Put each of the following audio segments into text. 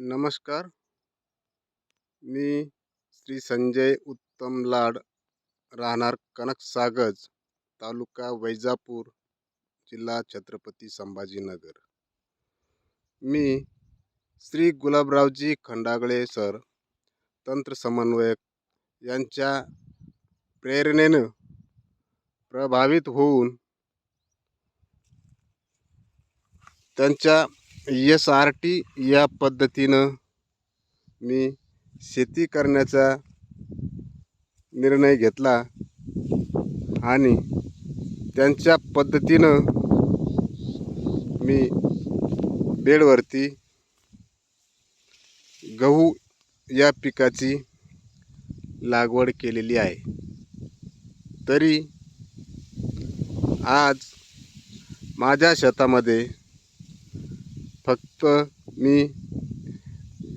नमस्कार. मी श्री संजय उत्तम लाड, राहणार कनकसागज, तालुका वैजापूर, जिल्हा छत्रपती संभाजीनगर. मी श्री गुलाबरावजी खंडागळे सर, तंत्र समन्वयक यांच्या प्रेरणेनं प्रभावित होऊन त्यांच्या SRT या पद्धतीनं मी शेती करण्याचा निर्णय घेतला आणि त्यांच्या पद्धतीनं मी बेडवरती गहू या पिकाची लागवड केलेली आहे. तरी आज माझ्या शेतामध्ये फक्त मी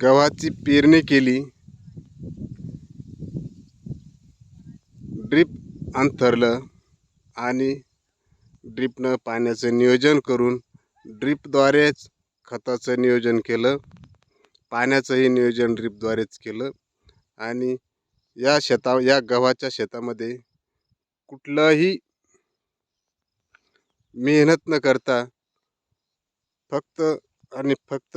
गव्हाची पेरणी केली, ड्रीप अंथरलं आणि ड्रीपनं पाण्याचं नियोजन करून ड्रीपद्वारेच खताचं नियोजन केलं, पाण्याचंही नियोजन ड्रीपद्वारेच केलं. आणि या गव्हाच्या शेतामध्ये कुठलंही मेहनत न करता फक्त आणि फक्त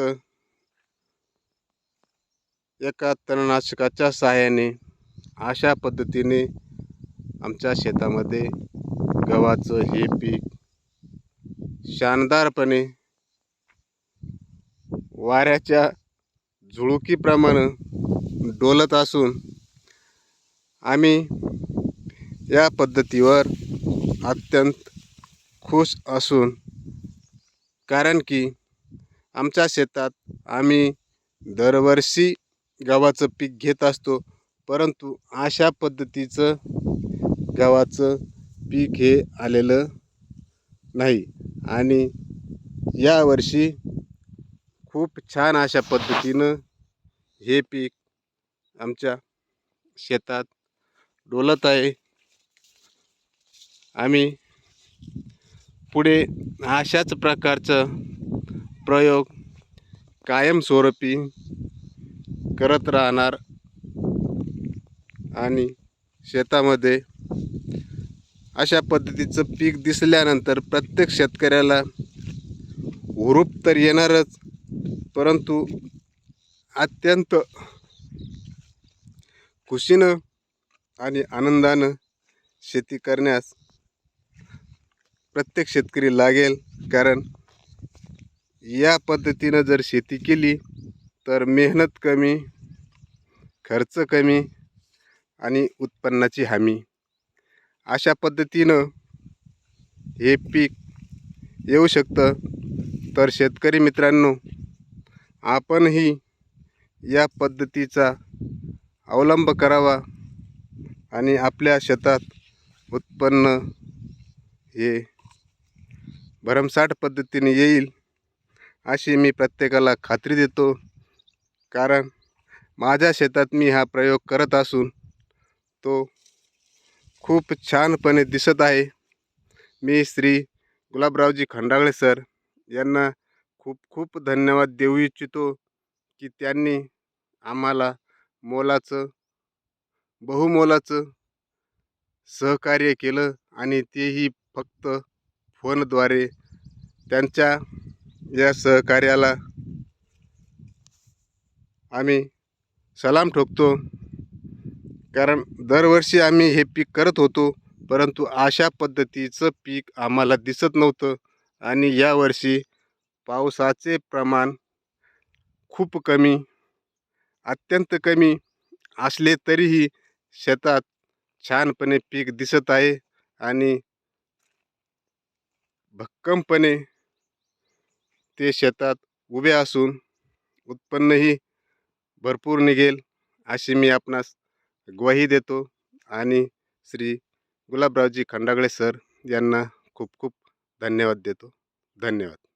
एका तणनाशकाच्या सहाय्याने अशा पद्धतीने आमच्या शेतामध्ये गव्हाचं हे पीक शानदारपणे वाऱ्याच्या झुळुकीप्रमाणे डोलत असून आम्ही या पद्धतीवर अत्यंत खुश असून, कारण की आमच्या शेतात आम्ही दरवर्षी गव्हाचं पीक घेत असतो, परंतु अशा पद्धतीचं गव्हाचं पीक हे आलेलं नाही. आणि यावर्षी खूप छान अशा पद्धतीनं हे पीक आमच्या शेतात डोलत आहे. आम्ही पुढे अशाच प्रकारचं प्रयोग कायमस्वरूपी करत राहणार आणि शेतामध्ये अशा पद्धतीचं पीक दिसल्यानंतर प्रत्येक शेतकऱ्याला हुरूप तर येणारच, परंतु अत्यंत खुशीनं आणि आनंदानं शेती करण्यास प्रत्येक शेतकरी लागेल. कारण या पद्धतीनं जर शेती केली तर मेहनत कमी, खर्च कमी आणि उत्पन्नाची हमी, अशा पद्धतीनं हे पीक येऊ शकतं. तर शेतकरी मित्रांनो, आपणही या पद्धतीचा अवलंब करावा आणि आपल्या शेतात उत्पन्न हे भरमसाठ पद्धतीने येईल अशी मी प्रत्येकाला खात्री देतो. कारण माझ्या शेतात मी हा प्रयोग करत असून तो खूप छानपणे दिसत आहे. मी श्री गुलाबरावजी खंडागळे सर यांना खूप खूप धन्यवाद देऊ इच्छितो की त्यांनी आम्हाला बहुमोलाचं सहकार्य केलं आणि तेही फक्त फोनद्वारे. त्यांच्या या सहकार्याला आम्ही सलाम ठोकतो. कारण दरवर्षी आम्ही हे पीक करत होतो, परंतु अशा पद्धतीचं पीक आम्हाला दिसत नव्हतं. आणि यावर्षी पावसाचे प्रमाण खूप कमी, अत्यंत कमी असले तरीही शेतात छानपणे पीक दिसत आहे आणि भक्कमपणे ते शेतात उभे असून उत्पन्नही भरपूर निघेल अशी मी आपणास ग्वाही देतो. आणि श्री गुलाबरावजी खंडागळे सर यांना खूप खूप धन्यवाद देतो. धन्यवाद.